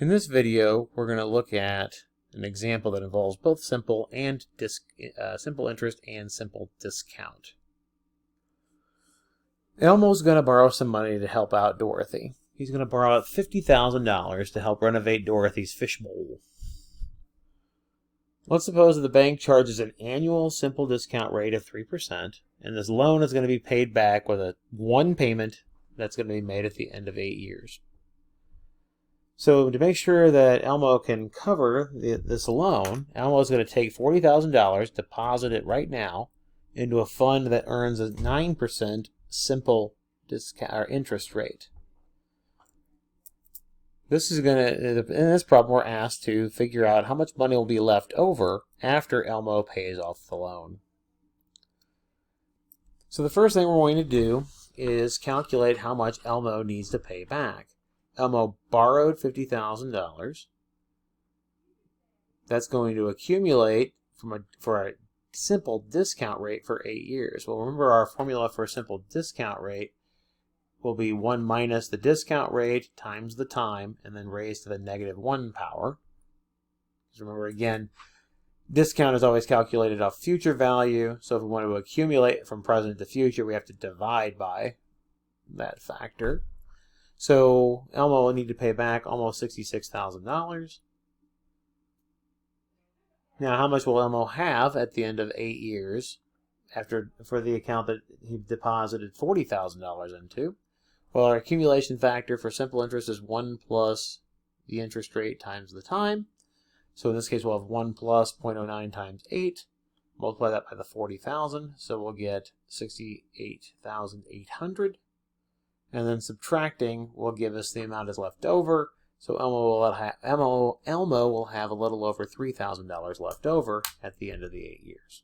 In this video, we're going to look at an example that involves both simple interest and simple discount. Elmo's going to borrow some money to help out Dorothy. He's going to borrow $50,000 to help renovate Dorothy's fishbowl. Let's suppose that the bank charges an annual simple discount rate of 3%, and this loan is going to be paid back with one payment that's going to be made at the end of 8 years. So to make sure that Elmo can cover this loan, Elmo is going to take $40,000, deposit it right now into a fund that earns a 9% simple discount or interest rate. This is going to, in this problem, we're asked to figure out how much money will be left over after Elmo pays off the loan. So the first thing we're going to do is calculate how much Elmo needs to pay back. Elmo borrowed $50,000. That's going to accumulate for a simple discount rate for 8 years. Well, remember our formula for a simple discount rate will be 1 minus the discount rate times the time and then raised to the -1 power. Because remember again, discount is always calculated off future value. So if we want to accumulate from present to future, we have to divide by that factor. So Elmo will need to pay back almost $66,000. Now, how much will Elmo have at the end of 8 years for the account that he deposited $40,000 into? Well, our accumulation factor for simple interest is 1 plus the interest rate times the time. So in this case, we'll have 1 plus 0.09 times 8. Multiply that by the 40,000, so we'll get 68,800. And then subtracting will give us the amount that's left over. So Elmo will have a little over $3,000 left over at the end of the 8 years.